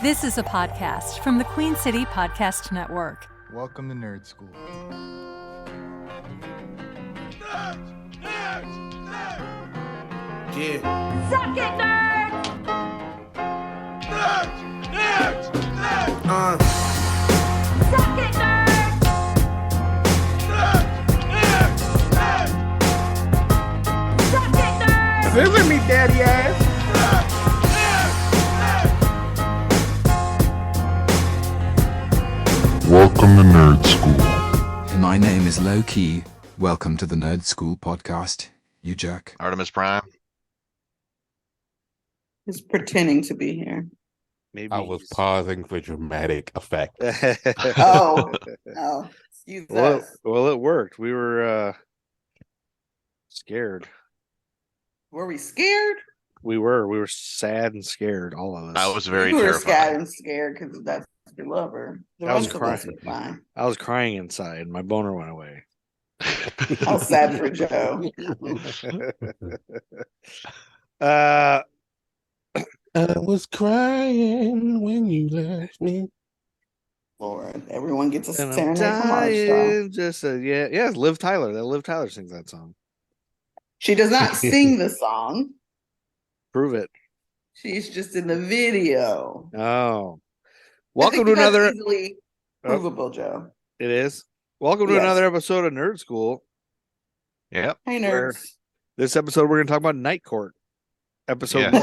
This is a podcast from the Queen City Podcast Network. Welcome to Nerd Skool. Nerds! Nerds! Nerds! Yeah. Suck it, nerds! Nerds! Nerds! Nerds! Suck it, nerds! Nerds! Nerds! Nerds! Suck it, nerds! Visit me, daddy ass. Welcome to Nerd Skool. My name is Low Key. Welcome to the Nerd Skool podcast. You jerk. Artemis Prime. He's pretending to be here. Maybe I was pausing for dramatic effect. Oh, excuse us. Well, it worked. We were scared. Were we scared? We were sad and scared, all of us. I was very You were terrified. scared and scared because that's your lover. The I was rest of us crying. were fine. I was crying inside. My boner went away. I was sad for Joe. uh, I was crying when you left me. Lord, everyone gets a and I'm serenade from Armstrong. dying. Just yeah. It's Liv Tyler. That Liv Tyler sings that song. She does not sing the song. Prove it. She's just in the video. Oh, I welcome think to that's another. easily provable, Joe. It is. Welcome to Yes. another episode of Nerd School. Yep. Hey, Where- nerds. This episode, we're going to talk about Night Court. Episode Yeah. 1.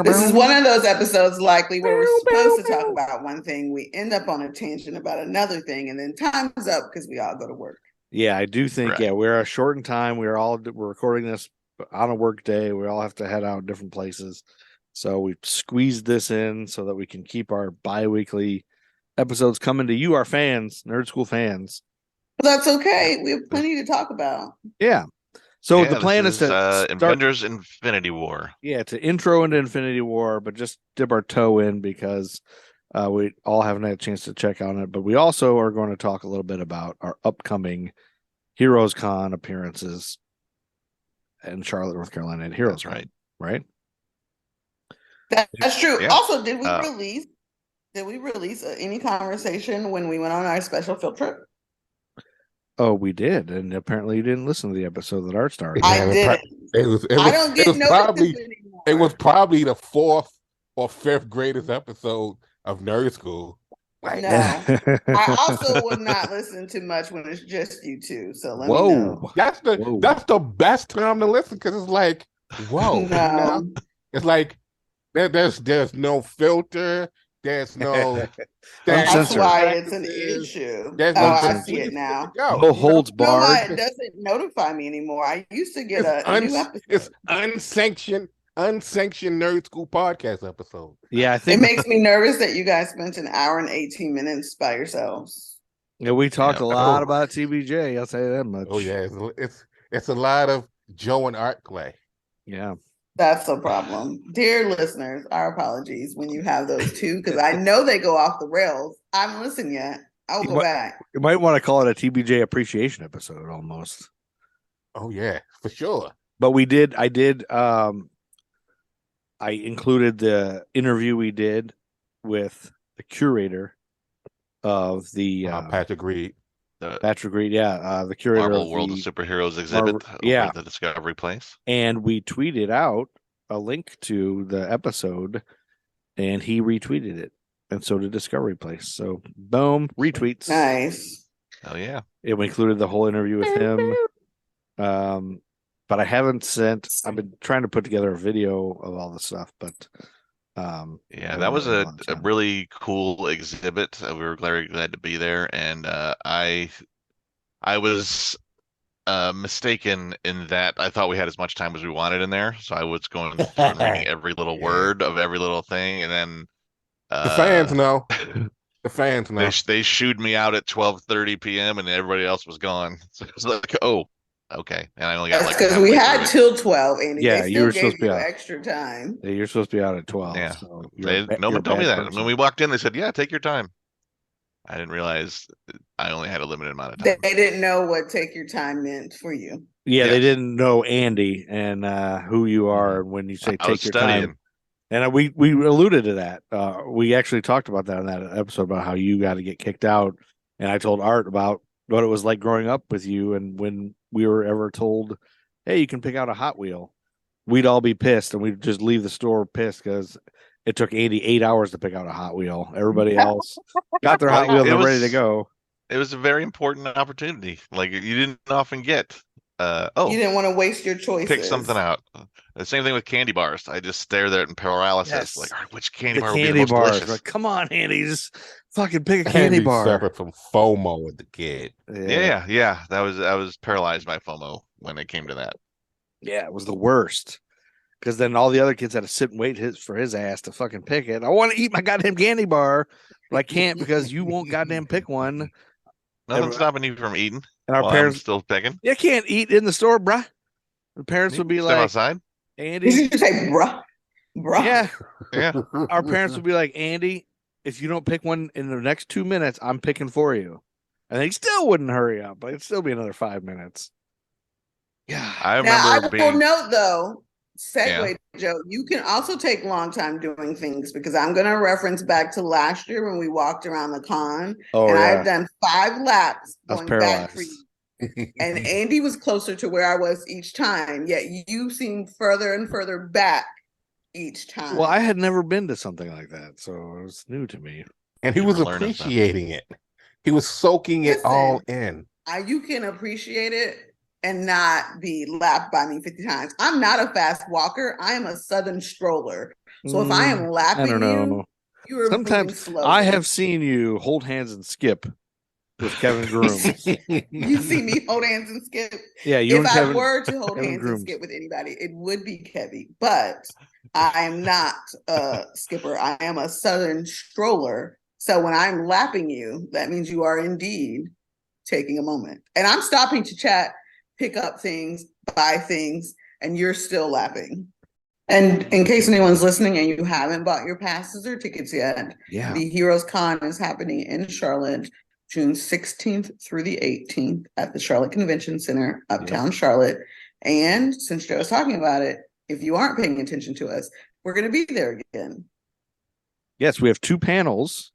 This is one of those episodes likely where we're supposed to talk about one thing. We end up on a tangent about another thing, and then time's up because we all go to work. Yeah, I do think. Right. Yeah, we're short in time. We're recording this on a work day. We all have to head out different places, so we squeezed this in so that we can keep our bi-weekly episodes coming to you, our fans, Nerd School fans. But that's okay. We have plenty to talk about. Yeah. So Yeah, the plan this is to start, Avengers Infinity War. to intro into Infinity War, but just dip our toe in because we all haven't had a chance to check on it. But we also are going to talk a little bit about our upcoming Heroes Con appearances in Charlotte, North Carolina at Heroes That's right. Right? That's true. Yeah. Also, did we Uh, release any conversation when we went on our special field trip? Oh, we did. And apparently you didn't listen to the episode that Art started. I did. I I don't get notices anymore. It was probably the fourth or fifth greatest episode of Nerd Skool. No. I also would not listen to much when it's just you two. So let me know. Whoa. That's the best time to listen because it's like, whoa. No. You know? It's like there's no filter. There's no That's Uncensored. why it's an issue. There's Oh, no I censor. see it now. No holds You know what? barred. It doesn't notify me anymore. I used to get It's, a new episode. it's unsanctioned Nerd Skool podcast episode. Yeah, I It think makes me nervous that you guys spent an hour and 18 minutes by yourselves. we talked Yeah. a lot Oh. about TBJ. I'll say that much. Oh yeah, it's a lot of Joe and Art play. Yeah. That's a problem. Dear listeners, our apologies when you have those two, because I know they go off the rails. I haven't listened yet. I'll go But- back. You might want to call it a TBJ appreciation episode almost. Oh yeah, for sure. But I included the interview we did with the curator of the Patrick Reed. The Patrick Reed, the curator Marvel of World the, of Superheroes exhibit Marvel- over yeah. at the Discovery Place. and we tweeted out a link to the episode, and he retweeted it, and so did Discovery Place. So boom, retweets. Nice. Oh yeah. And we included the whole interview with him. But I haven't sent. I've been trying to put together a video of all the stuff, but Yeah, that was a really cool exhibit. We were very glad to be there, and I was mistaken in that I thought we had as much time as we wanted in there, so I was going through and reading every little word of every little thing, and then The fans know. The fans know. they shooed me out at 12:30 p.m. and everybody else was gone. So it was like, oh, okay, and I only got That's like because we halfway had through it. till 12, and Yeah, they you still were gave supposed to be you out. extra time. Yeah, you're supposed to be out at 12. Yeah. So No one told me that. When we walked in, they said, "Yeah, take your time." I didn't realize I only had a limited amount of They time. didn't know what take your time meant for you. Yeah, they Yes. didn't know Andy and who you are. And when you say I was take your studying. time, And we alluded to that. We actually talked about that in that episode about how you got to get kicked out. And I told Art about what it was like growing up with you, and when we were ever told, "Hey, you can pick out a Hot Wheel," we'd all be pissed, and we'd just leave the store pissed because it took Andy 8 hours to pick out a Hot Wheel. Everybody else got their Hot Wheel and they're ready to go. It was a very important opportunity. Like you didn't often get. You didn't want to waste your choices. Pick something out. The same thing with candy bars. I just stare there in paralysis. Yes. Like, all right, which candy bar Candy would be the most bars. delicious? Like, come on, Andy, just fucking pick a candy Andy bar. suffered from FOMO with the kid. Yeah. I was paralyzed by FOMO when it came to that. Yeah, it was the worst. Because then all the other kids had to sit and wait for his ass to fucking pick it. I want to eat my goddamn candy bar, but I can't because you won't goddamn pick one. Nothing's stopping you from eating. And our while parents I'm still picking. You can't eat in the store, bruh. The parents would be Step like, outside. Did Andy. you say bruh? Yeah. Yeah. Our parents would be like, Andy, if you don't pick one in the next 2 minutes, I'm picking for you. And he still wouldn't hurry up. But it'd still be another 5 minutes. Yeah. I Now, remember I will being. note though, segue, Joe, you can also take long time doing things because I'm going to reference back to last year when we walked around the con. Oh, and I yeah. had done 5 laps I was going back for paralyzed. you. And Andy was closer to where I was each time, yet you seemed further and further back each time. Well, I had never been to something like that, so it was new to me. And he You was were learning stuff. appreciating it. He was soaking it all in. You can appreciate it and not be lapped by me 50 times. I'm not a fast walker. I am a southern stroller. So if I am lapping I don't know. you are Sometimes moving slowly. I have seen you hold hands and skip with Kevin Grooms. You see me hold hands and skip. Yeah, you If and I Kevin were to hold Kevin hands Grooms. and skip with anybody, it would be Kevy. But I am not a skipper. I am a southern stroller. So when I'm lapping you, that means you are indeed taking a moment. And I'm stopping to chat, pick up things, buy things, and you're still lapping. And in case anyone's listening and you haven't bought your passes or tickets yet, Yeah. the Heroes Con is happening in Charlotte, June 16th through the 18th at the Charlotte Convention Center, Uptown Charlotte. And since Joe was talking about it, if you aren't paying attention to us, we're going to be there again. Yes, we have 2 panels,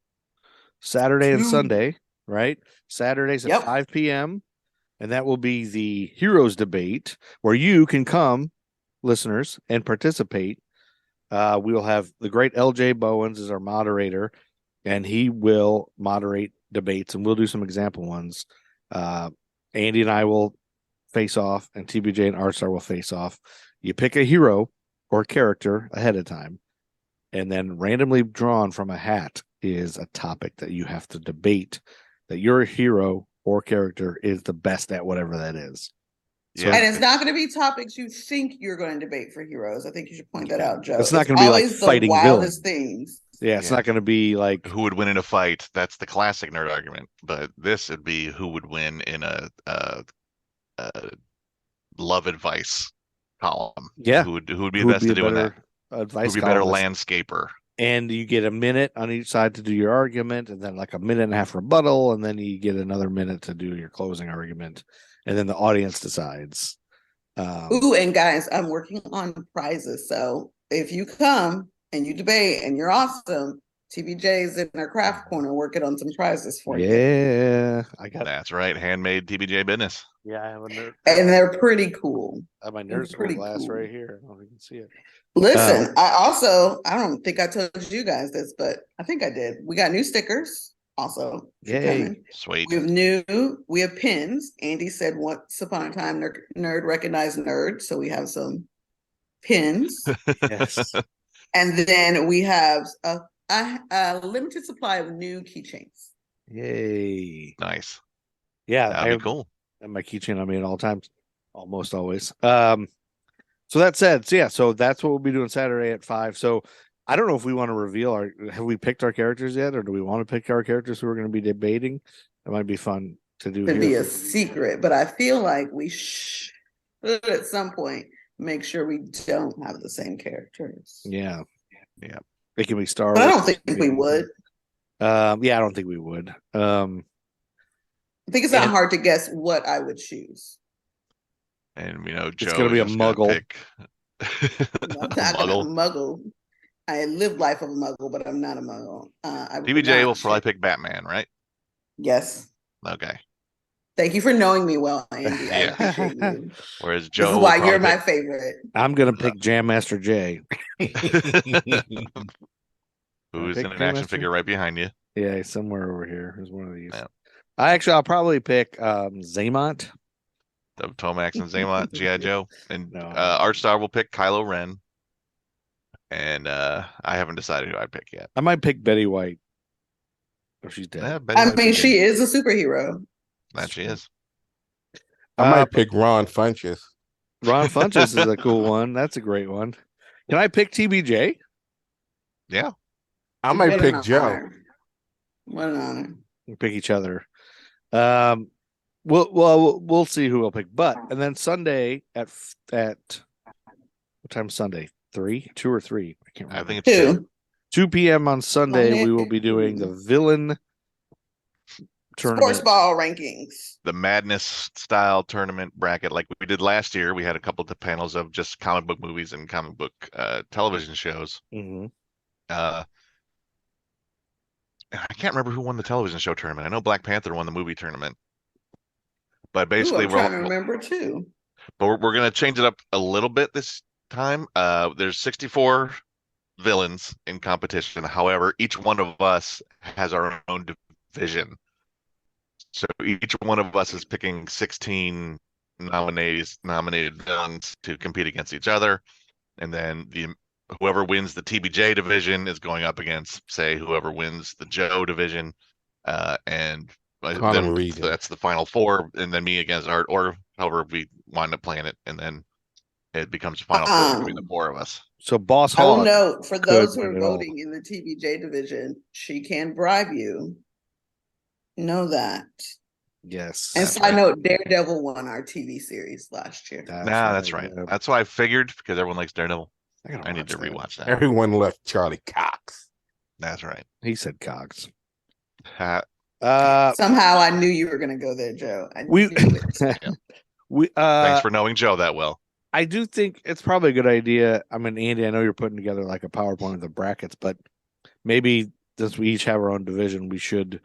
Saturday and 2. Sunday, right? Saturdays at 5 p.m. And that will be the Heroes Debate, where you can come, listeners, and participate. We will have the great LJ Bowens as our moderator, and he will moderate debates, and we'll do some example ones. Andy and I will face off, and TBJ and Artstar will face off. You pick a hero or character ahead of time, and then randomly drawn from a hat is a topic that you have to debate that your hero or character is the best at, whatever that is. So, and it's not going to be topics you think you're going to debate for heroes. I think you should point that out, Joe. It's not going to be like fighting wildest villains. things. Yeah, it's not going to be like who would win in a fight. That's the classic nerd argument. But this would be who would win in a love advice column. Yeah, who would be the best to doing that? Advice. Who would be better landscaper? And you get a minute on each side to do your argument, and then like a minute and a half rebuttal, and then you get another minute to do your closing argument, and then the audience decides. Ooh, and guys, I'm working on prizes. So if you come and you debate and you're awesome, TBJ's in our craft corner working on some prizes for you. Yeah, I got That's right, handmade TBJ business. Yeah, I have a nerd, and they're pretty cool. I have my Nerd Skool glass right here. I don't know if you can see it. Listen, I don't think I told you guys this, but I think I did. We got new stickers also. Yay. Sweet. We have pins. Andy said once upon a time, nerd recognized nerd. So we have some pins. Yes. And then we have a limited supply of new keychains. Yay. Nice. Yeah. That'd be cool. And my keychain on me at all times. Almost always. So that said, so that's what we'll be doing Saturday at 5. So I don't know if we want to reveal have we picked our characters yet, or do we want to pick our characters who we're going to be debating? It might be fun to do. It'd be a secret, but I feel like we should at some point make sure we don't have the same characters. Yeah. Yeah. It can be Star Wars. But I don't think we would. Yeah, I don't think we would. I think it's not hard to guess what I would choose. And Joe, it's going to be a muggle. I'm not gonna muggle. I live life of a muggle, but I'm not a muggle. I would TBJ not will probably ship- pick Batman, right? Yes. Okay. Thank you for knowing me well, Andy. I Yeah. appreciate you. Whereas This Joe is will why probably you're my pick. favorite. I'm gonna pick Jam Master J. Who's pick in an Jam action Master? figure right behind you. Yeah, he's somewhere over here. There's one of these. Yeah. I'll probably pick Zaymont. The Tomax and Zaymont, G.I. Joe. And No. Artstar will pick Kylo Ren. And I haven't decided who I'd pick yet. I might pick Betty White. Oh, she's dead. Yeah, Betty I White's mean, a she good- is a superhero. That she is. I might pick Ron Funches. Ron Funches is a cool one. That's a great one. Can I pick TBJ? Yeah. I might What pick an Joe. honor. What an honor. We pick each other. We'll see who we'll pick. But and then Sunday at what time? Sunday 2 or 3? I can't I remember. think it's 2 p.m. on Sunday. Sunday We will at be doing 2. the villain tournament. Sports ball rankings. the Madness style tournament bracket like we did last year. We had a couple of panels of just comic book movies and comic book television shows. Mhm. I can't remember who won the television show tournament. I know Black Panther won the movie tournament. But Ooh, basically, I'm trying to remember too. we're going to change it up a little bit this time. There's 64 villains in competition. However, each one of us has our own division. So each one of us is picking 16 nominated villains to compete against each other. And then whoever wins the TBJ division is going up against, say, whoever wins the Joe division. And then Reed. that's the final 4. And then me against Art, or however we wind up playing it. And then it becomes a final 4 between the 4 of us. So Boss I will Hog. note for those who win are it all. voting in the TBJ division, she can bribe you. Know that. Yes. And That's side right. note, Daredevil won our TV series last year. That's right. Yeah. That's what I figured because everyone likes Daredevil. gotta I need to watch that. rewatch that. Everyone left Charlie Cox. That's right. He said Cogs. Ha- Somehow I knew you were going to go there, Joe. I we knew it. we Thanks for knowing Joe that well. I do think it's probably a good idea. I mean, Andy, I know you're putting together like a PowerPoint of the brackets, but maybe since we each have our own division, we should.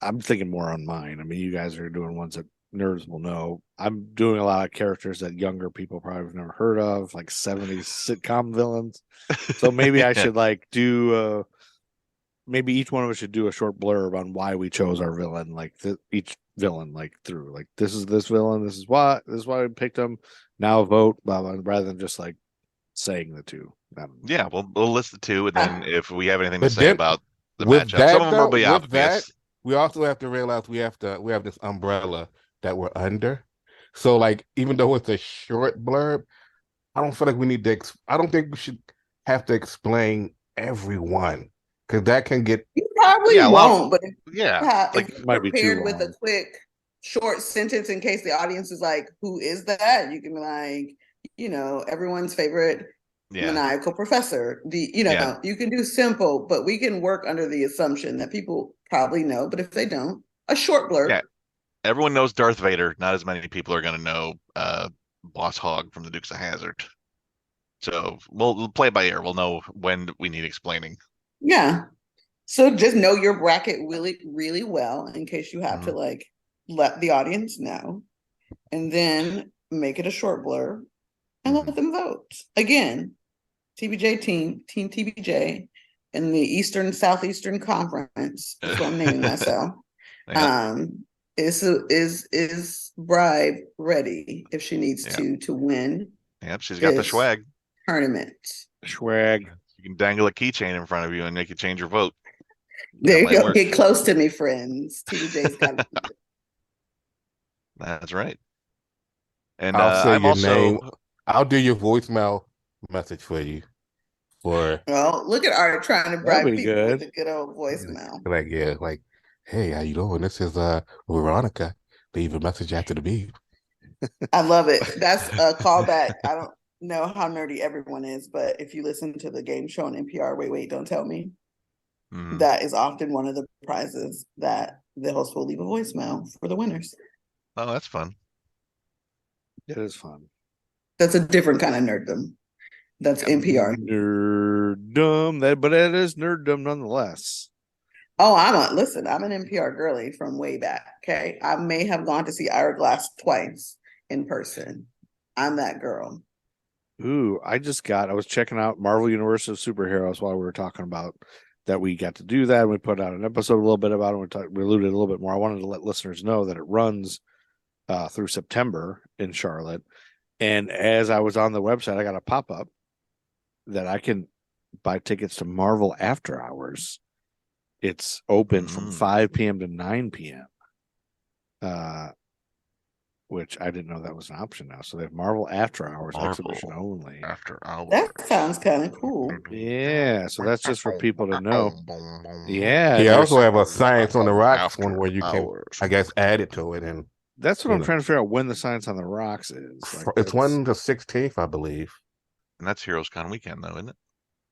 I'm thinking more on mine. I mean, you guys are doing ones that nerds will know. I'm doing a lot of characters that younger people probably have never heard of, like 70s sitcom villains. So maybe I should like do. Maybe each one of us should do a short blurb on why we chose our villain, like each villain, like through, like this is this villain, this is why we picked him. Now vote, blah, blah, rather than just like saying the two. Yeah, we'll list the 2, and then if we have anything to But say then, about the with matchup, that, some of them will though, be with that, obvious. we also have to realize we have this umbrella that we're under. So, like, even though it's a short blurb, I don't feel like we need to. I don't think we should have to explain everyone because that can get. You probably Yeah, well, won't, but if Yeah, if you're might be too prepared with a long. quick, short sentence in case the audience is like, who is that? You can be like, everyone's favorite yeah. maniacal professor. Yeah. You can do simple, but we can work under the assumption that people probably know, but if they don't, a short blurb. Yeah. Everyone knows Darth Vader. Not as many people are going to know Boss Hog from the Dukes of Hazzard. So we'll play it by ear. We'll know when we need explaining. Yeah. So just know your bracket really, really well in case you have to like let the audience know, and then make it a short blurb and let them vote. Again, TBJ team TBJ in the Eastern Southeastern Conference. That's what I'm naming myself. Yeah. Is bribe ready if she needs to win Yep, she's got the this swag. tournament. Swag. You can dangle a keychain in front of you and make you change your vote. There might you go. work. Get close to me, friends. TBJ's got That's right. And I'll say I'm your also name. I'll do your voicemail message for you. Well, look at Art trying to bribe be people good. with a good old voicemail. Like, hey, how you doing? This is Veronica. Leave a message after the beep. I love it. That's a callback. I don't know how nerdy everyone is, but if you listen to the game show on NPR, Wait, Don't Tell Me, that is often one of the prizes that the host will leave a voicemail for the winners. Oh, that's fun. It is fun. That's a different kind of nerddom. That's NPR. Nerddom. But it is nerddom nonetheless. Oh, listen, I'm an NPR girly from way back. Okay. I may have gone to see Hourglass twice in person. I'm that girl. Ooh, I was checking out Marvel Universe of Superheroes while we were talking about that. We got to do that. We put out an episode a little bit about it. We alluded a little bit more. I wanted to let listeners know that it runs through September in Charlotte. And as I was on the website, I got a pop-up that I can buy tickets to Marvel After Hours. It's open from 5 p.m. to 9 p.m. Which I didn't know that was an option now. So they have Marvel After Hours exhibition only. After Hours. That sounds kind of cool. Yeah, so that's just for people to know. Yeah. He also have a Science on the Rocks one where you can, Hours. I guess, add it to it. And that's what I'm trying to figure out when the Science on the Rocks is. it's one the 16th, I believe. And that's Heroes Con weekend, though, isn't it?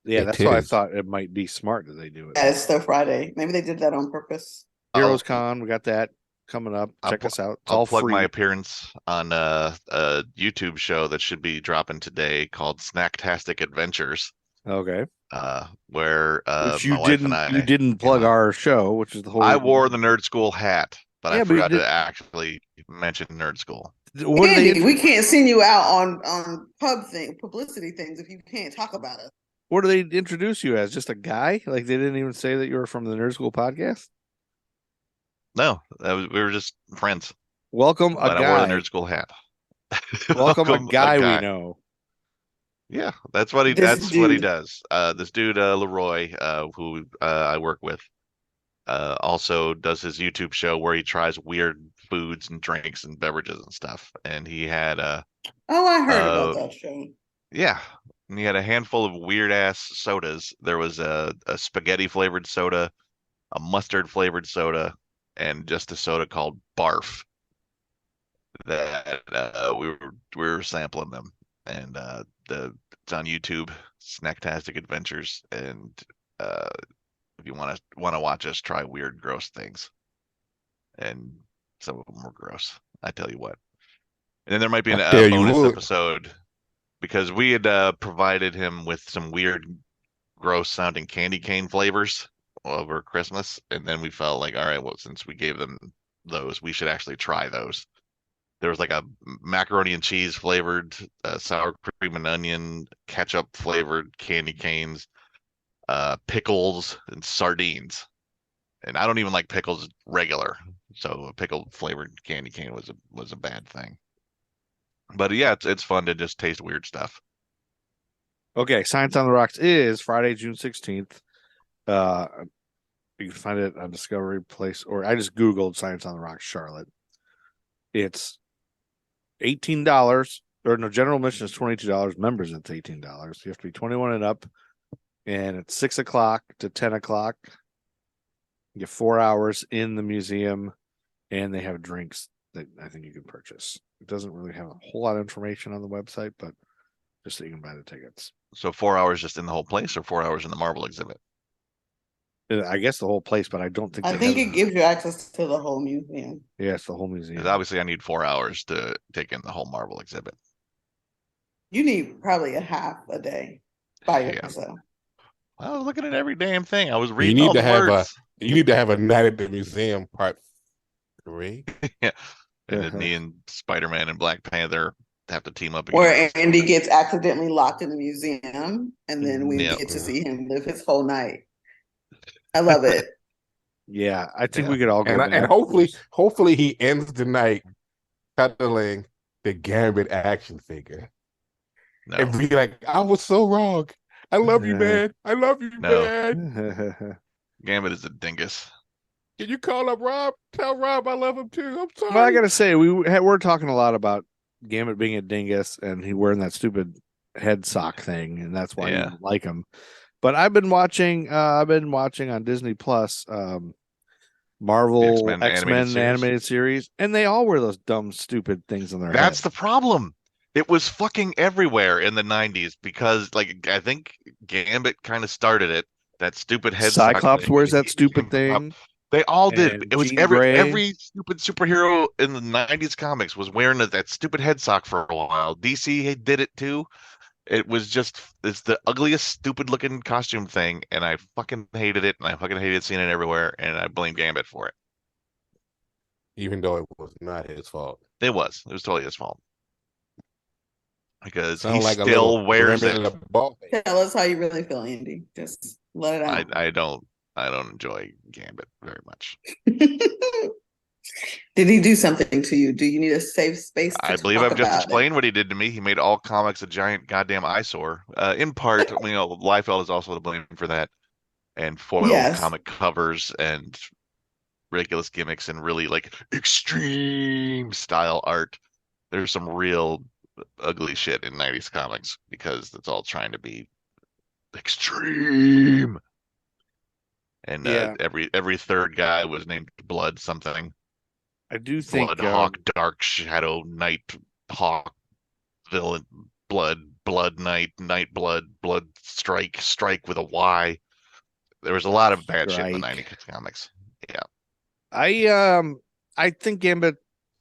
Yeah, that's why I thought it might be smart that they do it. Yeah, it's the Friday. Maybe they did that on purpose. Heroes Con, we got that coming up. Check us out. It's I'll all plug free. my appearance on a YouTube show that should be dropping today called Snacktastic Adventures. Okay. Where which my wife and I you didn't plug our show, which is the whole. I wore the Nerd School hat, but Yeah, I but you forgot did- to actually mention Nerd School. What are Andy, they? we can't send you out on publicity things if you can't talk about it. What do they introduce you as? Just a guy? Like they didn't even say that you were from the Nerd School podcast. No, we were just friends. Welcome a But I wore the guy. Nerd School hat. Welcome a guy we know. Yeah, that's what he This what he dude. does. This dude Leroy, who I work with, also does his YouTube show where he tries weird foods and drinks and beverages and stuff. And he had Oh, I heard about that show. yeah, and he had a handful of weird ass sodas. There was a spaghetti flavored soda, a mustard flavored soda, and just a soda called Barf. That we were sampling them, and it's on YouTube, Snacktastic Adventures, and if you want to watch us try weird, gross things, and some of them were gross. I tell you what. And then there might be I tell a you bonus what. episode because we had provided him with some weird, gross sounding candy cane flavors over Christmas, and then we felt like, all right, well, since we gave them those, we should actually try those. There was like a macaroni and cheese flavored, sour cream and onion, ketchup flavored candy canes, pickles, and sardines. And I don't even like pickles regular, so a pickle flavored candy cane was a bad thing. But yeah, it's fun to just taste weird stuff. Okay, Science on the Rocks is Friday, June 16th. You can find it on Discovery Place, or I just Googled Science on the Rocks Charlotte. It's $18, or no, general admission is $22. Members, it's $18. You have to be 21 and up, and it's 6 o'clock to 10 o'clock. You get 4 hours in the museum, and they have drinks that I think you can purchase. It doesn't really have a whole lot of information on the website, but just so you can buy the tickets. So 4 hours just in the whole place, or 4 hours in the Marvel exhibit? I guess the whole place, but I don't think I they think have- it gives you access to the whole museum. Yeah, it's the whole museum. Because obviously I need 4 hours to take in the whole Marvel exhibit. You need probably a half a day by Yeah. yourself. I was looking at every damn thing. I was You reading need all to the have words. you need to have a night at the museum part 3. And then me and Spider-Man and Black Panther have to team up again. Where Andy gets accidentally locked in the museum, and then we Yeah. get to see him live his whole night. I love it. Yeah, I think Yeah. we could all go And back. hopefully he ends the night cuddling the Gambit action figure. No. And be like, I was so wrong. I love you, Yeah. man. I love you, No. man. Gambit is a dingus. Can you call up Rob? Tell Rob I love him too. I'm sorry. Well, I gotta say, we're talking a lot about Gambit being a dingus and he wearing that stupid head sock thing, and that's why you Yeah. don't like him. But I've been watching on Disney Plus Marvel X-Men X-Men animated series, and they all wear those dumb, stupid things on their That's head. the problem. It was fucking everywhere in the 90s because, like, I think Gambit kind of started it. That stupid head sock Cyclops thing. wears that He stupid comes up. thing. They all did. And It was Jean every Grey. stupid superhero in the 90s comics was wearing that stupid head sock for a while. DC did it too. It was just it's the ugliest, stupid looking costume thing, and I fucking hated it, and I fucking hated seeing it everywhere, and I blame Gambit for it. Even though it was not his fault. It was totally his fault because he Sound like a still little wears Remy it. LeBeau. Tell us how you really feel, Andy. Just let it out. I don't enjoy Gambit very much. Did he do something to you? Do you need a safe space to I believe talk I've just about explained what he did to me. He made all comics a giant goddamn eyesore. In part, Liefeld is also to blame for that, and foil Yes. comic covers and ridiculous gimmicks and really like extreme style art. There's some real ugly shit in 90s comics because it's all trying to be extreme. And Yeah. every third guy was named Blood something. I do think Blood Hawk, Dark Shadow, Night Hawk, Villain, Blood Knight, Night Blood, Blood Strike with a Y. There was a lot of bad shit in the Strike. 90s comics. Yeah. I think Gambit.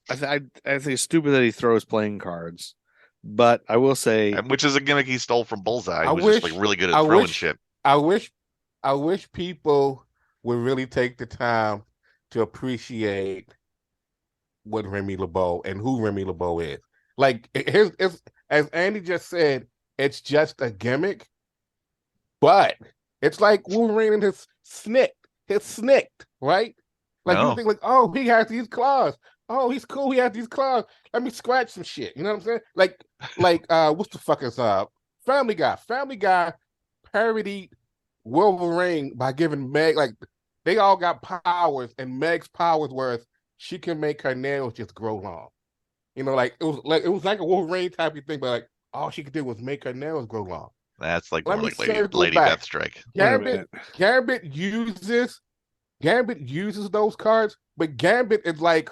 I think it's stupid that he throws playing cards, but I will say, Which is a gimmick he stole from Bullseye. He I was wish- just like really good at throwing shit. I wish people would really take the time to appreciate what Remy LeBeau and who Remy LeBeau is. Like, it's as Andy just said, it's just a gimmick, but it's like Wolverine and his snicked, right? Like No. you think like, oh, he has these claws. Oh, he's cool. He has these claws. Let me scratch some shit. You know what I'm saying? Like what's the fuck is Family Guy. Family Guy parodied Wolverine by giving Meg, like, they all got powers, and Meg's powers was she can make her nails just grow long. You know, like it was like a Wolverine type of thing, but like all she could do was make her nails grow long. That's like Let more me like circle Lady back. Deathstrike. Wait a Gambit, minute. Gambit uses those cards, but Gambit is like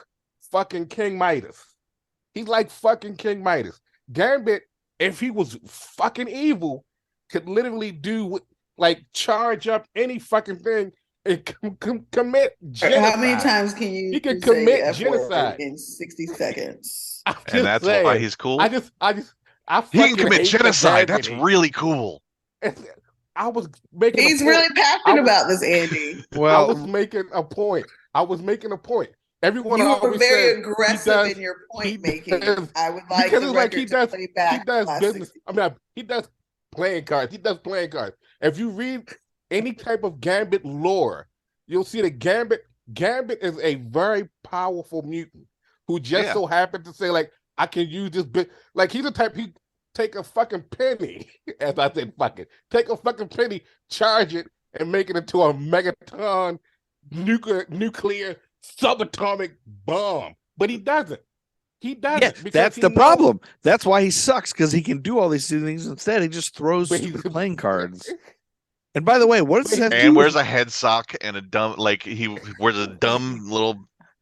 fucking King Midas. He's like fucking King Midas. Gambit, if he was fucking evil, could literally do like charge up any fucking thing and commit genocide. How many times can you He can say commit F word genocide in 60 seconds? I'm And just that's saying. why he's cool. I He fucking can commit hate the genocide. That's gravity. really cool. I was making. He's a point. really passionate about this, Andy. I Well, was making a point. Everyone You were always very says aggressive does- in your he point making. does- I would like because the it's like record he to does. play He back does last business. 60. I mean, he does playing cards. He does playing cards. If you read any type of Gambit lore, you'll see that Gambit is a very powerful mutant who just Yeah. so happened to say, like, I can use this bit. Like, he's the type he take a fucking penny, as I said, fucking take a fucking penny, charge it, and make it into a megaton nuclear subatomic bomb. But he doesn't. He doesn't. yeah, because that's he the knows- problem. That's why he sucks, because he can do all these things. Instead, he just throws But stupid he's- playing cards. And by the way, what does this have to do And with- wears a head sock and a dumb, like he wears a dumb little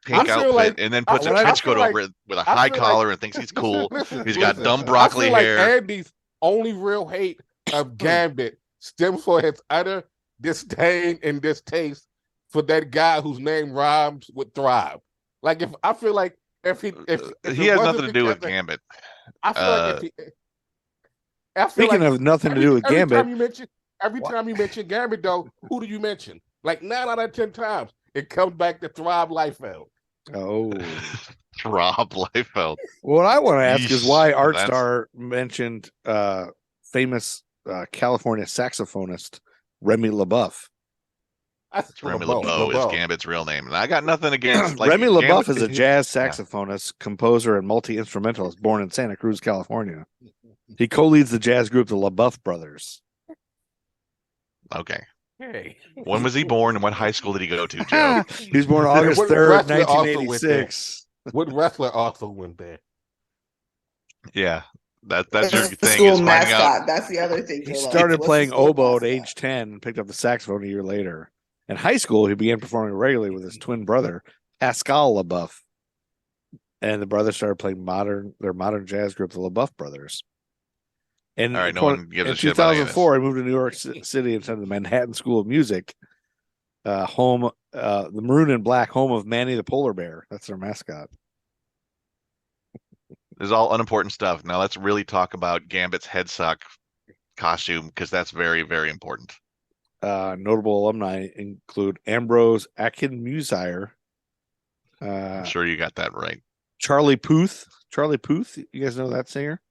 pink I feel outfit like- and then puts a I trench feel coat like- over it with a I high feel collar like- and thinks he's cool. Listen, He's got dumb I broccoli feel like hair. Andy's only real hate of Gambit stems for his utter disdain and distaste for that guy whose name rhymes with Thrive. Like, if I feel like if He it has wasn't nothing to do with because of- Gambit. I feel like if he, I feel Speaking like of nothing to do with every Gambit, time you mention Gambit, though, who do you mention? Like 9 out of 10 times, it comes back to Thrive Liefeld. oh, Rob Liefeld. what I want to ask is Yeesh, why that's- Artstar mentioned famous California saxophonist Remy LaBeouf. That's Remy LeBeau, LeBeau is LeBeau. Gambit's real name. And I got nothing against like Remy LaBeouf Gambit- is a jazz saxophonist, composer, and multi-instrumentalist born in Santa Cruz, California. He co-leads the jazz group the LaBeouf Brothers. Okay. Hey. When was he born and what high school did he go to, Joe? He was born August What 3rd, wrestler also went 1986. What wrestler also went there? Yeah. That's That's your the thing school is finding out. mascot. That's the other thing. He Joe, like, started what's playing the school oboe at mascot? age 10 and picked up the saxophone a year later. In high school, he began performing regularly with his twin brother, Pascal LaBeouf. And the brothers started playing their modern jazz group, the LaBeouf Brothers. And All right, no one gives in a shit about any of this. 2004, I moved to New York City and attended the Manhattan School of Music, the Maroon and Black home of Manny the Polar Bear. That's their mascot. This is all unimportant stuff. Now let's really talk about Gambit's head sock costume because that's very, very important. Notable alumni include Ambrose Akinmusire, I'm sure you got that right. Charlie Puth. Charlie Puth, you guys know that singer?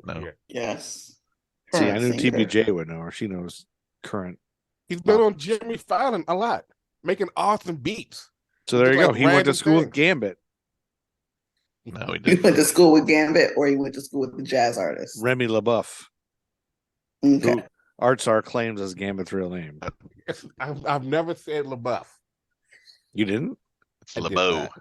No. Yes. See, I Current knew singer. TBJ would know her. She knows current. He's been on Jimmy Fallon a lot, making awesome beats. So there you Just go. like He went to random school with things. Gambit. No, he You didn't. went to school with Gambit, or you went to school with the jazz artist? Remy LaBeouf, Okay. who Artstar claims as Gambit's real name. I've never said LaBeouf. You didn't? It's I did LeBeau. not.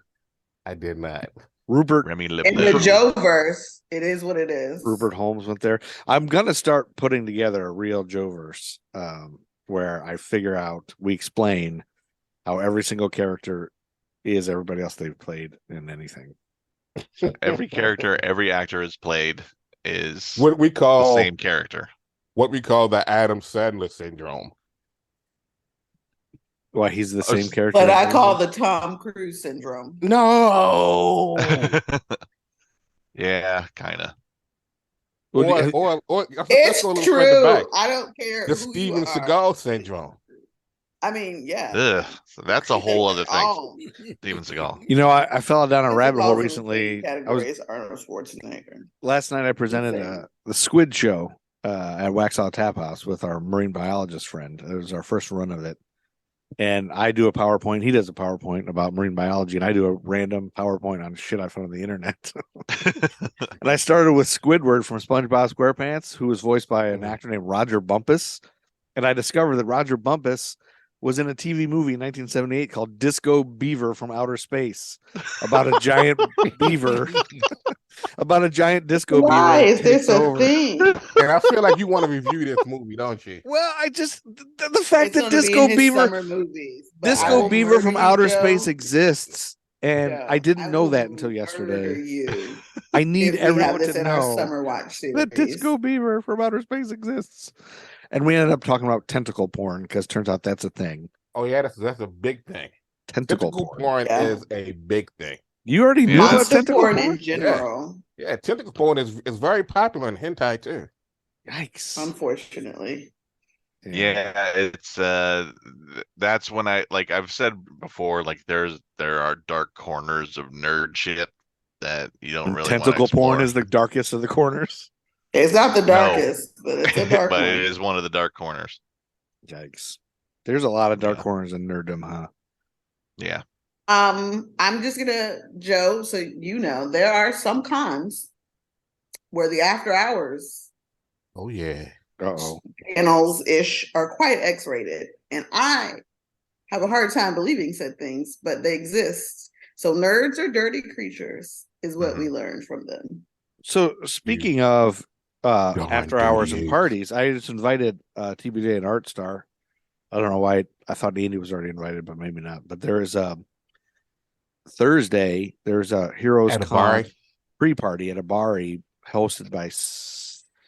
I did not. Rupert Remy In the LeBeau. Joe verse, it is what it is. Rupert Holmes went there. I'm gonna start putting together a real Joe-verse, where I figure out, we explain how every single character is everybody else they've played in anything. Every character, every actor has played is What we the call same character. what we call the Adam Sandler syndrome. Why he's the Oh, same character. But I as call everyone? the Tom Cruise syndrome. No. Yeah, kind of. Or let's It's go a little further true. back. I don't care The who Steven you are. Seagal syndrome. I mean, yeah. Ugh, so that's a whole other thing. Oh, Steven Seagal. You know, I fell down a Steven rabbit hole Seagal's in the recently. same I was category as Arnold Schwarzenegger. last night. I presented Insane. the Squid Show at Waxhaw Tap House with our marine biologist friend. It was our first run of it, and I do a PowerPoint. He does a PowerPoint about marine biology, and I do a random PowerPoint on shit I found on the internet. And I started with Squidward from SpongeBob SquarePants, who was voiced by an actor named Roger Bumpus, and I discovered that Roger Bumpus was in a TV movie in 1978 called Disco Beaver from Outer Space, about a giant beaver, about a giant disco Why beaver. is this takes a over. thing? And I feel like you want to review this movie, don't you? Well, I just the fact It's that gonna be Disco in his Beaver, summer movies. But I Disco will Beaver murder from you, Outer Joe. Space exists, and Joe, I didn't know will that until murder yesterday. You I need if we have everyone this to in our know summer watch series. that Disco Beaver from Outer Space exists. And we ended up talking about tentacle porn because turns out that's a thing. Oh yeah, that's a big thing. Tentacle Tentacle porn. porn Yeah. is a big thing. You already knew Yeah. about Monster tentacle porn porn? in general, Yeah, tentacle porn is very popular in hentai too. Yikes. unfortunately. Yeah, it's that's when I've said before, like there are dark corners of nerd shit that you don't And really tentacle want to porn explore. is the darkest of the corners. It's not the No. darkest, but it's a dark but one. it is one of the dark corners. Yikes. There's a lot of dark Yeah. corners in nerddom, huh? Yeah. I'm just gonna, Joe, so you know, there are some cons where the after hours Oh yeah. Uh-oh. panels ish are quite X-rated, and I have a hard time believing said things, but they exist. So nerds are dirty creatures, is what we learned from them. So speaking of darn after hours and dirty parties, I just invited TBJ and Artstar. I don't know why I thought Andy was already invited, but maybe not. But there is Thursday, there's a Heroes At a Con bar. pre-party at a Bari hosted by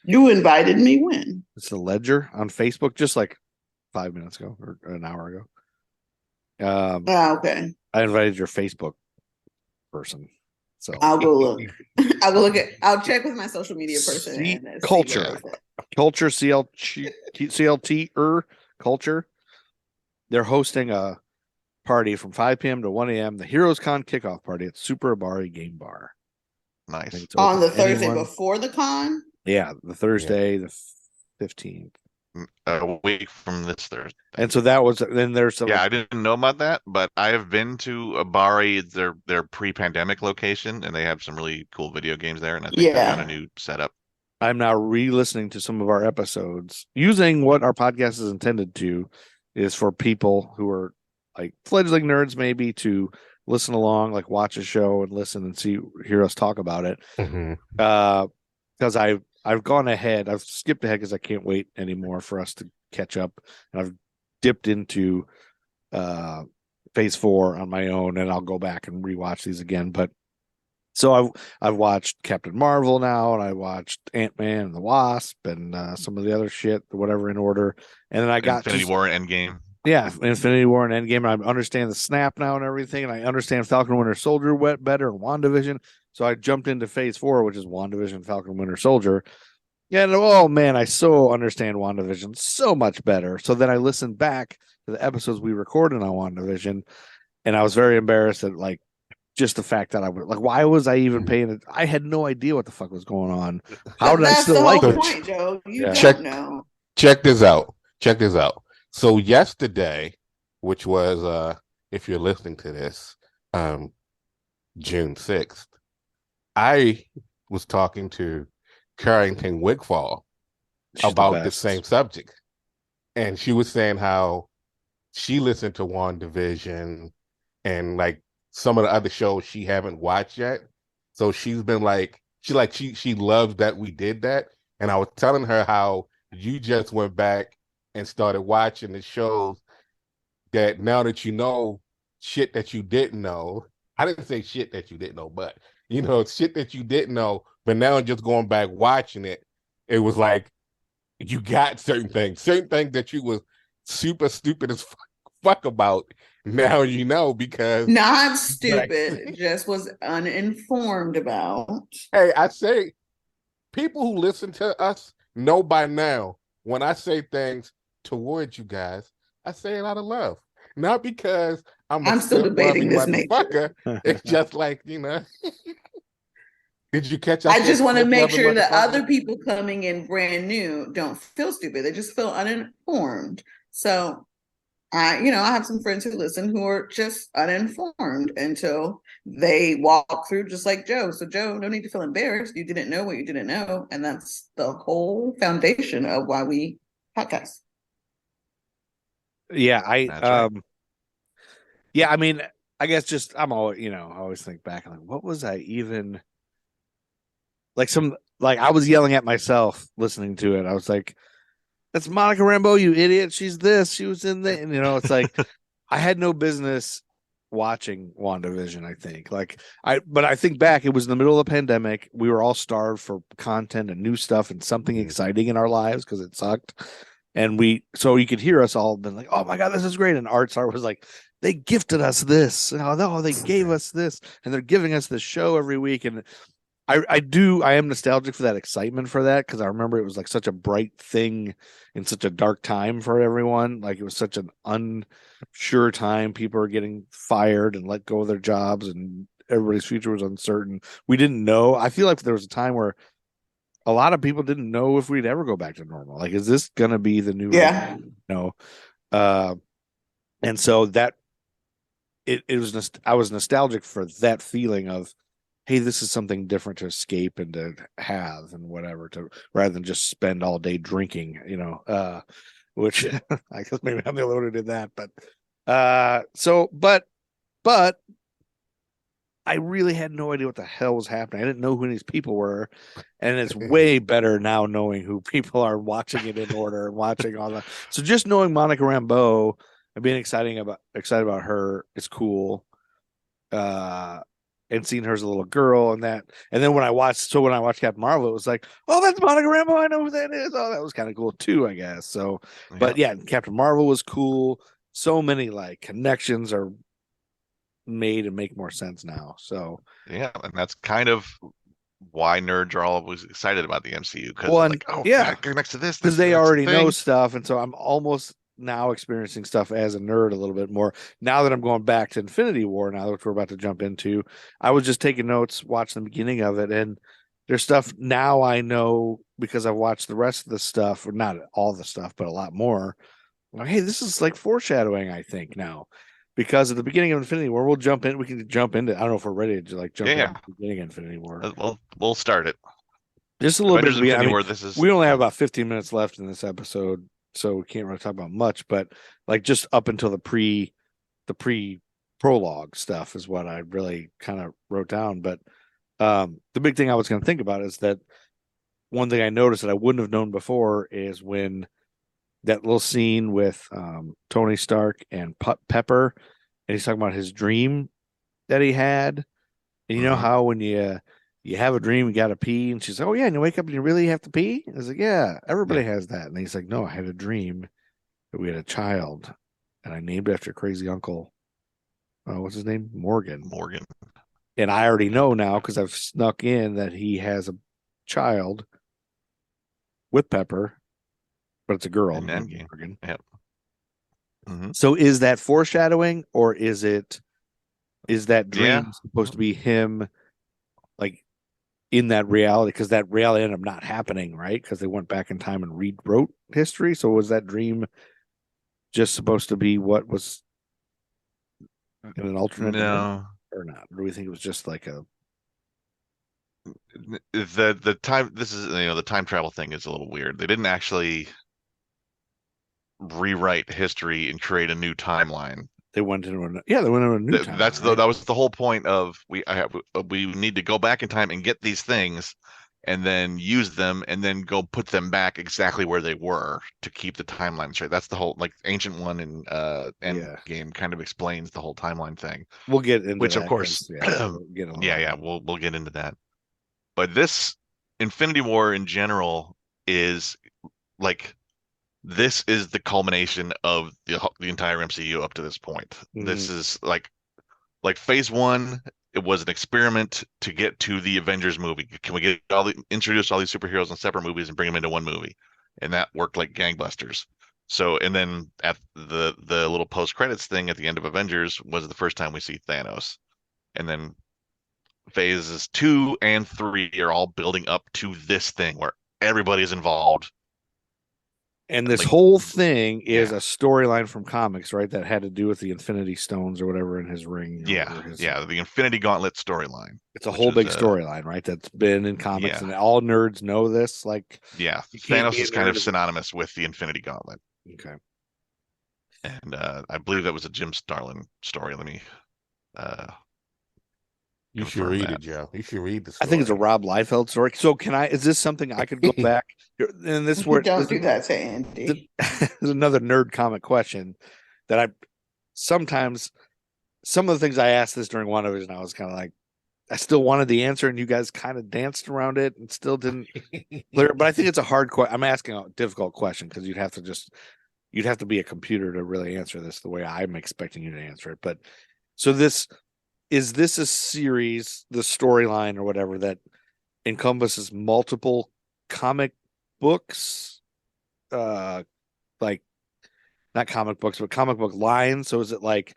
You invited me when? it's the Ledger on Facebook just like 5 minutes ago or an hour ago. Okay. I invited your Facebook person. So I'll go look. I'll check with my social media person. See, and see culture. what they say. Culture CLT Culture. They're hosting a party from 5 p.m. to 1 a.m. The Heroes Con kickoff party at Super Abari Game Bar. I think Nice. it's On open the to Thursday anyone. before the con? Yeah, the Thursday, the 15th. A week from this Thursday. And so that was then there's some Yeah, I didn't know about that, but I have been to Abari, their pre-pandemic location, and they have some really cool video games there, and I think they've got Yeah. a new setup. I'm now re-listening to some of our episodes using what our podcast is intended to is for people who are like fledgling nerds maybe to listen along, like watch a show and listen and hear us talk about it. Mhm. Because I've gone ahead, I've skipped ahead because I can't wait anymore for us to catch up. And I've dipped into phase 4 on my own, and I'll go back and rewatch these again. But so I've watched Captain Marvel now, and I watched Ant-Man and the Wasp and some of the other shit, whatever in order. And then I got Infinity War and Endgame. Yeah, Infinity War and Endgame. And I understand the snap now and everything, and I understand Falcon Winter Soldier better and WandaVision. So I jumped into phase 4, which is WandaVision, Falcon Winter Soldier. Yeah, no, oh man, I so understand WandaVision so much better. So then I listened back to the episodes we recorded on WandaVision, and I was very embarrassed at like just the fact that I was like, why was I even paying it? I had no idea what the fuck was going on. How But did I that's still the like whole it? point, Joe. You Yeah. Check don't know. check this out. Check this out. So yesterday, which was if you're listening to this, June 6th, I was talking to Carrington Wigfall She's about the best. same subject. And she was saying how she listened to WandaVision and like some of the other shows she haven't watched yet. So she's been like, she loves that we did that. And I was telling her how you just went back and started watching the shows that now that you know shit that you didn't know. I didn't say shit that you didn't know, but you know, shit that you didn't know, but now just going back watching it, it was like you got certain things that you was super stupid as fuck about. Now you know because Not like, stupid, just was uninformed about. hey, I say people who listen to us know by now when I say things towards you guys, I say it out of love. Not because I'm a I'm still debating self-loving this nature. motherfucker. It's just like, you know. Did you catch I just want to make self-loving sure that motherfucker? other people coming in brand new don't feel stupid. They just feel uninformed. So I have some friends who listen who are just uninformed until they walk through just like Joe. So Joe, no need to feel embarrassed. You didn't know what you didn't know. And that's the whole foundation of why we podcast. Yeah, That's right. yeah, I mean, I guess just I'm always, I always think back, I'm like, what was I even like I was yelling at myself listening to it. I was like, that's Monica Rambeau, you idiot. She's this, she was in that. And it's like I had no business watching WandaVision, I think. But I think back, it was in the middle of the pandemic. We were all starved for content and new stuff and something exciting in our lives because it sucked. And so you could hear us all been like, oh my God, this is great. And Art Star was like, they gifted us this. Oh, they gave us this. And they're giving us this show every week. And I am nostalgic for that excitement for that because I remember it was like such a bright thing in such a dark time for everyone. Like it was such an unsure time. People were getting fired and let go of their jobs, and everybody's future was uncertain. We didn't know. I feel like there was a time where a lot of people didn't know if we'd ever go back to normal. Like, is this gonna be the new? Yeah. No. And so that it was. I was nostalgic for that feeling of, hey, this is something different to escape and to have and whatever, to rather than just spend all day drinking, which I guess maybe I'm the only one who did that. But I really had no idea what the hell was happening. I didn't know who these people were. And it's way better now knowing who people are, watching it in order and watching all that. So just knowing Monica Rambeau and being excited about her is cool. And seeing her as a little girl and that. And then when I watched Captain Marvel, it was like, oh, that's Monica Rambeau. I know who that is. Oh, that was kind of cool too, I guess. So, but yeah, Captain Marvel was cool. So many like connections are made and make more sense now. So yeah, and that's kind of why nerds are always excited about the MCU because like, oh yeah, it connects to this because they that's already the know thing. stuff, and so I'm almost now experiencing stuff as a nerd a little bit more now that I'm going back to Infinity War now, which we're about to jump into. I was just taking notes, watching the beginning of it, and there's stuff now I know because I've watched the rest of the stuff, or not all the stuff, but a lot more. Like, hey, this is like foreshadowing, I think now. Because at the beginning of Infinity War, we can jump into, I don't know if we're ready to like jump into the beginning of Infinity War. We'll start it. Just a little Avengers bit. Infinity I mean, War, this is we only have about 15 minutes left in this episode, so we can't really talk about much, but like just up until the pre prologue stuff is what I really kind of wrote down. But the big thing I was going to think about is that one thing I noticed that I wouldn't have known before is when that little scene with Tony Stark and Pepper, and he's talking about his dream that he had. And you know how when you have a dream, you got to pee, and she's like, oh yeah, and you wake up and you really have to pee. I was like, yeah, everybody has that. And he's like, no, I had a dream that we had a child, and I named it after crazy uncle. What's his name? Morgan. And I already know now because I've snuck in that he has a child with Pepper, but it's a girl. In Endgame. Morgan. Yep. Mm-hmm. So is that foreshadowing, or is that dream supposed to be him, like in that reality? Because that reality ended up not happening, right? Because they went back in time and rewrote history. So was that dream just supposed to be what was in an alternate No, or not? Or do we think it was just like a the time. This is the time travel thing is a little weird. They didn't actually rewrite history and create a new timeline. they went into a new timeline, right? That was the whole point of we need to go back in time and get these things and then use them and then go put them back exactly where they were to keep the timeline straight. That's the whole, like, Ancient One in Endgame kind of explains the whole timeline thing. We'll get into which that, of course we'll get into that. But this Infinity War in general is like, this is the culmination of the entire MCU up to this point. This is like phase one. It was an experiment to get to the Avengers movie. Can we introduce all these superheroes in separate movies and bring them into one movie? And that worked like gangbusters. So, and then at the little post credits thing at the end of Avengers was the first time we see Thanos. And then phases 2 and 3 are all building up to this thing where everybody is involved. And this whole thing is a storyline from comics, right? That had to do with the Infinity Stones or whatever in his ring. The Infinity Gauntlet storyline. It's a whole big storyline, right? That's been in comics, and all nerds know this. Like, Thanos is kind of synonymous with the Infinity Gauntlet. Okay. And I believe that was a Jim Starlin story. Let me. You should read it, Joe. You should read the story. I think it's a Rob Liefeld story. So is this something I could go back? And this word don't do that to Andy. There's another nerd comic question that I sometimes, some of the things I asked this during WandaVision, I was kind of like, I still wanted the answer, and you guys kind of danced around it and still didn't clear. But I think it's a hard question. I'm asking a difficult question because you'd have to be a computer to really answer this the way I'm expecting you to answer it. But so is this a series, the storyline or whatever, that encompasses multiple comic books? Like, not comic books, but comic book lines. So is it like,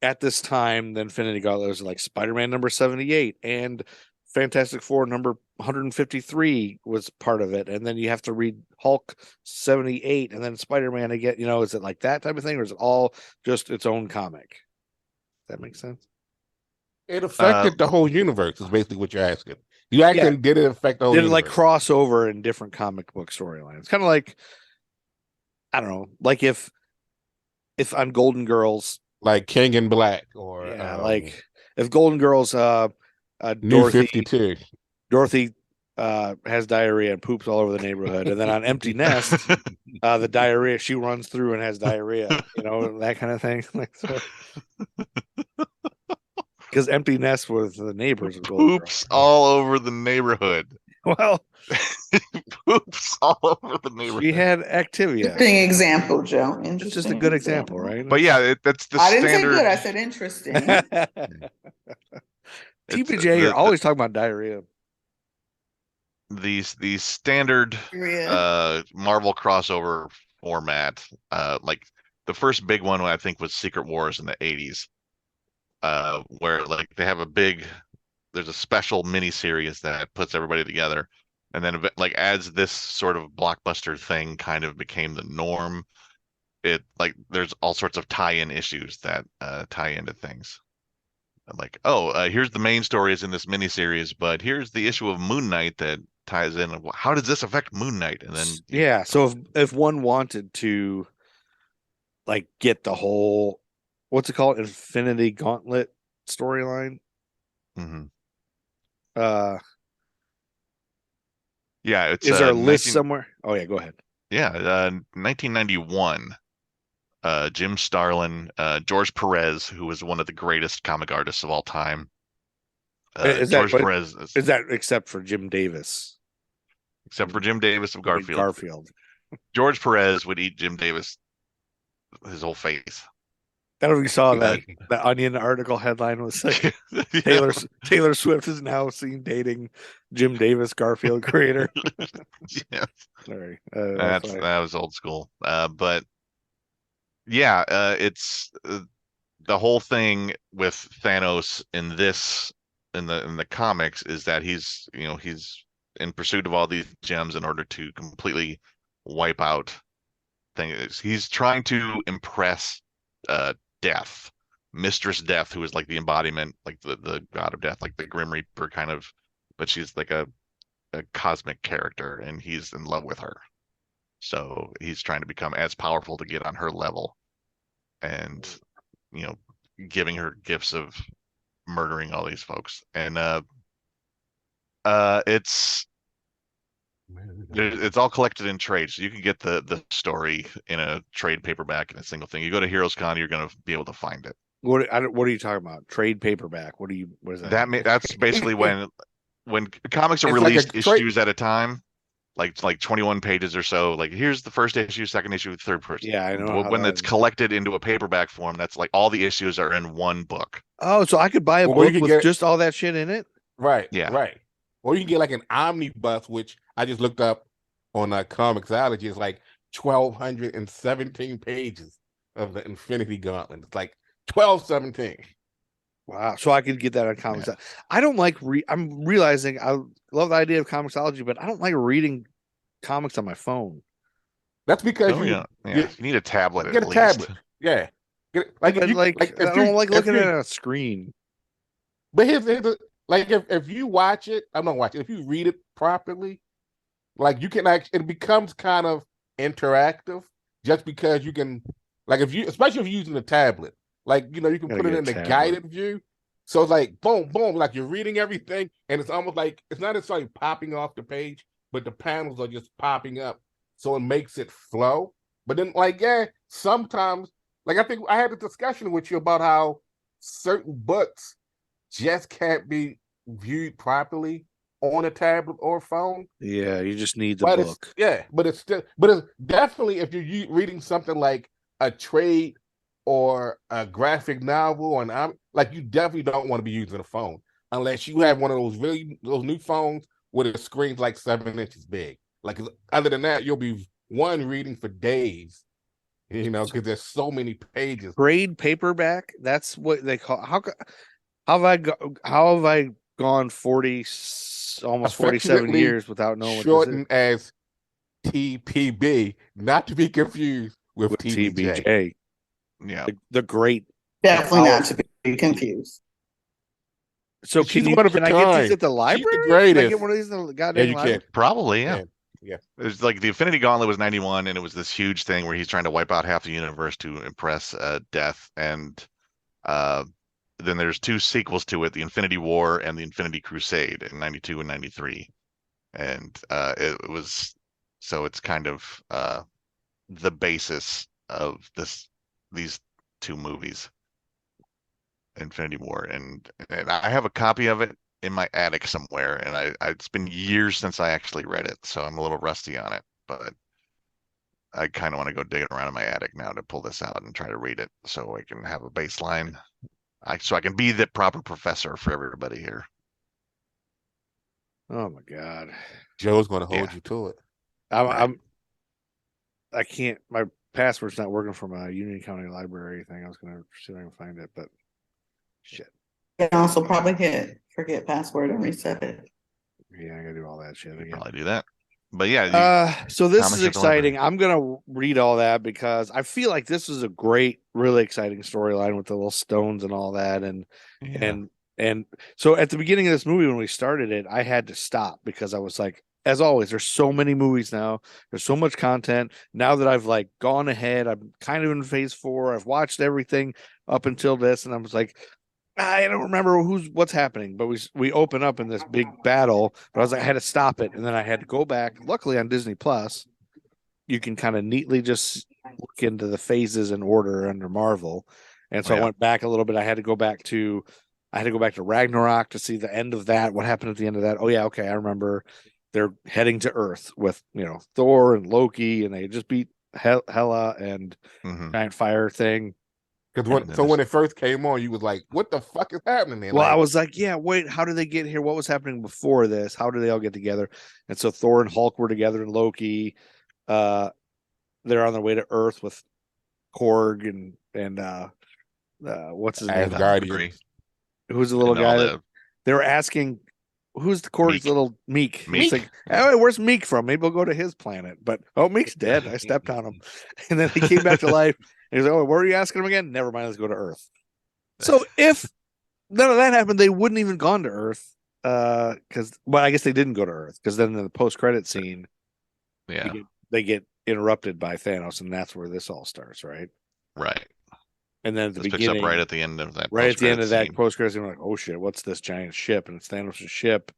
at this time, the Infinity Gauntlet was like Spider-Man number 78 and Fantastic Four number 153 was part of it. And then you have to read Hulk 78 and then Spider-Man again. Is it like that type of thing, or is it all just its own comic? Does that make sense? It affected the whole universe, is basically what you're asking. You asking, did it affect the whole universe? Did it like cross over in different comic book storylines? Kind of like, I don't know, like if on Golden Girls, like King in Black, or like if Golden Girls, New 52, Dorothy has diarrhea and poops all over the neighborhood, and then on Empty Nest, the diarrhea, she runs through and has diarrhea, that kind of thing. Like, so. Because Empty Nest was the neighbors of Golden Poops all over the neighborhood. Well, poops all over the neighborhood. She had Activia. Interesting example, Joe. It's just a good example, right? But yeah, that's the I standard. didn't say good. I said interesting. TPJ, you're always talking about diarrhea. The standard Marvel crossover format. Like the first big one I think was Secret Wars in the 80s. Where like they have there's a special mini series that puts everybody together, and then like as this sort of blockbuster thing kind of became the norm, it like there's all sorts of tie-in issues that tie into things. Like, here's the main story is in this mini series, but here's the issue of Moon Knight that ties in. How does this affect Moon Knight? And then so if one wanted to like get the whole, what's it called, Infinity Gauntlet storyline? Mm-hmm. Is there a list somewhere? Oh yeah, go ahead. Yeah, 1991. Jim Starlin, George Perez, who was one of the greatest comic artists of all time. Perez is that except for Jim Davis? Except for Jim Davis of Garfield. George Perez would eat Jim Davis his whole face. I don't know if you saw that. The Onion article headline was like Taylor Swift is now seen dating Jim Davis, Garfield creator. Yeah, Sorry, that was old school. But yeah, it's the whole thing with Thanos in the comics is that he's in pursuit of all these gems in order to completely wipe out things. He's trying to impress Death, Mistress Death, who is like the embodiment, like the god of death, like the Grim Reaper kind of, but she's like a cosmic character, and he's in love with her. So he's trying to become as powerful to get on her level, and giving her gifts of murdering all these folks. And it's all collected in trade, so you can get the story in a trade paperback in a single thing. You go to Heroes Con, you're going to be able to find it. What are you talking about? Trade paperback? What is that? That's basically when comics are released issues at a time, like 21 pages or so. Like, here's the first issue, second issue, third person. Yeah, I know. When it's collected into a paperback form, that's like all the issues are in one book. Oh, so I could buy a book with just all that shit in it? Right. Yeah. Right. Or you can get like an omnibus, which I just looked up on Comixology. It's like 1,217 pages of the Infinity Gauntlet. It's like 1,217. Wow. So I could get that on Comixology. Yeah. I don't like I'm realizing I love the idea of Comixology, but I don't like reading comics on my phone. That's because you need a tablet. Get a tablet. Yeah. I don't like looking at it on a screen. But here's like if you watch it, I'm not watching. If you read it properly, like you can actually, it becomes kind of interactive just because you can, like especially if you're using a tablet, like you can put it in the guided view. So it's like boom, boom, like you're reading everything, and it's almost like it's not necessarily popping off the page, but the panels are just popping up, so it makes it flow. But then, sometimes, like I think I had a discussion with you about how certain books just can't be viewed properly on a tablet or phone. Yeah, you just need the book. But it's definitely, if you're reading something like a trade or a graphic novel, and like you definitely don't want to be using a phone unless you have one of those those new phones where the screen's like 7 inches big. Like other than that, you'll be reading for days. Because there's so many pages. Trade paperback. That's what they call. How have I gone 40, almost 47 years without knowing shortened what this is? As TPB, not to be confused with TBJ. Yeah, the great. Definitely not to be confused. So can I get these at the library? Can I get one of these in the goddamn library? Probably, yeah. Yeah. It was like the Infinity Gauntlet was 91, and it was this huge thing where he's trying to wipe out half the universe to impress Death, and then there's two sequels to it, the Infinity War and the Infinity Crusade in 92 and 93. And it was, so it's kind of the basis of these two movies, Infinity War, and I have a copy of it in my attic somewhere, and it's been years since I actually read it, so I'm a little rusty on it, but I kind of want to go digging around in my attic now to pull this out and try to read it so I can have a baseline. So I can be the proper professor for everybody here. Oh my God. Joe's going to hold you to it. I can't, my password's not working for my Union County Library thing. I was going to see if I can find it, but shit. You can also probably hit forget password and reset it. Yeah, I gotta do all that shit again. Probably do that. But yeah. So this is exciting. I'm gonna read all that because I feel like this is a great, really exciting storyline with the little stones and all that. And so at the beginning of this movie, when we started it, I had to stop because I was like, as always, there's so many movies now. There's so much content. Now that I've like gone ahead, I'm kind of in phase 4. I've watched everything up until this, and I was like, I don't remember what's happening, but we open up in this big battle, but I was like, I had to stop it. And then I had to go back. Luckily on Disney Plus, you can kind of neatly just look into the phases in order under Marvel. And so I went back a little bit. I had to go back to Ragnarok to see the end of that. What happened at the end of that? Oh yeah. Okay. I remember they're heading to Earth with, Thor and Loki, and they just beat Hela and giant fire thing. Because And then when it first came on, you was like, "What the fuck is happening?" There? Well, Like, I was like, yeah, wait, how did they get here? What was happening before this? How did they all get together? And so Thor and Hulk were together in Loki. They're on their way to Earth with Korg and what's his name? Asgardian. Who's the little and all guy the that they were asking? Who's the Korg's Meek. little Meek? He's Meek. like, oh, where's Meek from? Maybe we'll go to his planet. But Meek's dead. I stepped on him, and then he came back to life. And he's like, oh, what were you asking him again? Never mind. Let's go to Earth. So if none of that happened, they wouldn't even gone to Earth. Because I guess they didn't go to Earth because then in the post-credit scene, Yeah, they get interrupted by Thanos, and that's where this all starts, right? right. And then at the This picks beginning, up right at the end of that. right at the end post-credit of that scene. post-credit scene, we're like, oh shit, what's this giant ship? And it's Thanos' ship.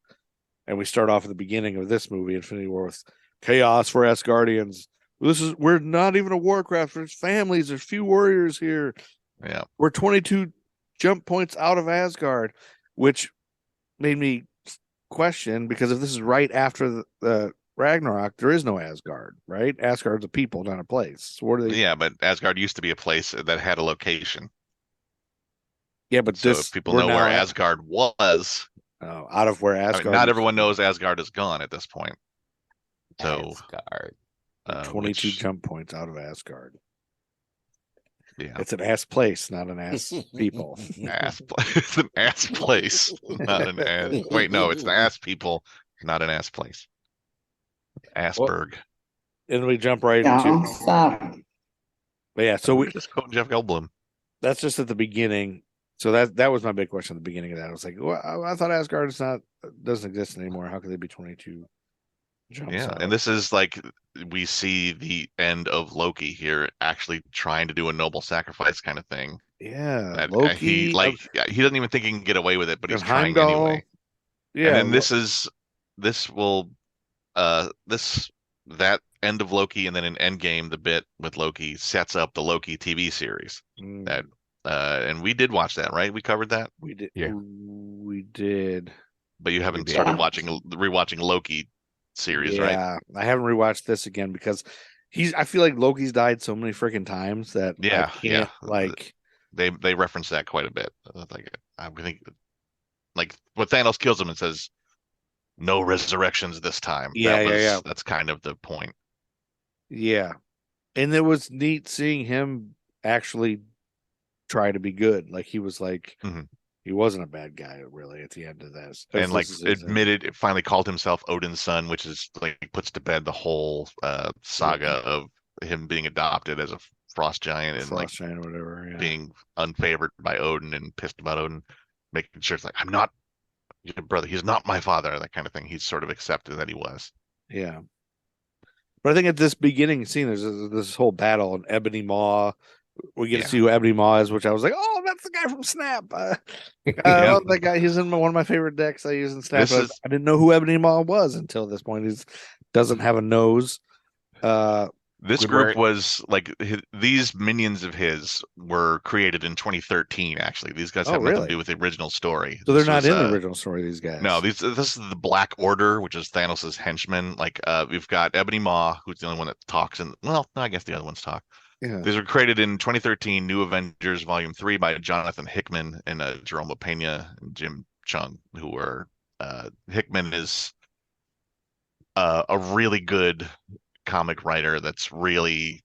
And we start off at the beginning of this movie, Infinity War, with chaos for Asgardians. We're not even a Warcraft. There's families. There's few warriors here. Yeah, We're 22 jump points out of Asgard, which made me question, because if this is right after the Ragnarok, there is no Asgard, right? Asgard's a people, not a place. So what are they? yeah, but Asgard used to be a place that had a location. Yeah, but So this if people we're know now where at- Asgard was, out of where I Asgard. mean, not everyone knows Asgard is gone at this point. So, Asgard. 22 which, jump points out of Asgard. yeah, It's an ass place, not an ass people. it's an ass place, not an ass. Wait, no, it's the ass people, not an ass place. Asperg. And we jump right Don't into. stop. But yeah, so we just quote Jeff Goldblum. that's just at the beginning. So that was my big question at the beginning of that. I was like, well, I thought Asgard doesn't exist anymore. How could they be 22 jumps Yeah, out? and this is like we see the end of Loki here, actually trying to do a noble sacrifice kind of thing. Yeah, That Loki. he doesn't even think he can get away with it, but he's and trying Heimdall. anyway. Yeah, And then that end of Loki, and then in Endgame, the bit with Loki sets up the Loki TV series. That and we did watch that, right? We covered that, we did. Yeah. We did. but you haven't did. started rewatching Loki series, right? Yeah, I haven't rewatched this again because I feel like Loki's died so many freaking times that Yeah, I can't like. They reference that quite a bit. Like I think, like when Thanos kills him and says, "No resurrections this time." Yeah. That's kind of the point. Yeah, and it was neat seeing him actually try to be good. Like he was like Mhm. he wasn't a bad guy really at the end of this, And like it finally called himself Odin's son, which is like puts to bed the whole saga of him being adopted as a frost giant and like Giant or whatever. Yeah. being unfavored by Odin and pissed about Odin, making sure it's like, I'm not your brother, he's not my father, that kind of thing. He's sort of accepted that he was. Yeah. But I think at this beginning scene, there's this whole battle on Ebony Maw. We get to see who Ebony Maw is, which I was like, oh, that's the guy from Snap. I love that guy. He's in one of my favorite decks I use in Snap. I didn't know who Ebony Maw was until this point. He doesn't have a nose. This group was like these minions of his were created in 2013. Actually, these guys have nothing to do with the original story. So they're not in the original story. These guys. No, this is the Black Order, which is Thanos' henchmen. Like we've got Ebony Maw, who's the only one that talks, and well, I guess the other ones talk. Yeah. These were created in 2013, New Avengers Volume 3 by Jonathan Hickman and Jerome Pena and Jim Chung, who were Hickman is a really good comic writer that's really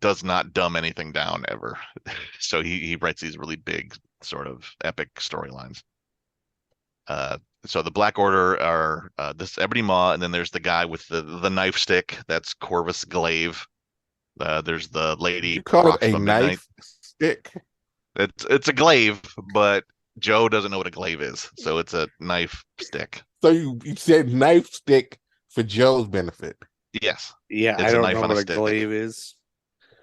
does not dumb anything down ever. So he writes these really big sort of epic storylines. So the Black Order are this Ebony Maw, and then there's the guy with the knife stick. That's Corvus Glaive. There's the lady. You call it a Proxima knife Midnight. stick? It's a glaive, but Joe doesn't know what a glaive is, so it's a knife stick. So you said knife stick for Joe's benefit. Yes. Yeah, It's I a don't knife know on a what a stick. glaive is.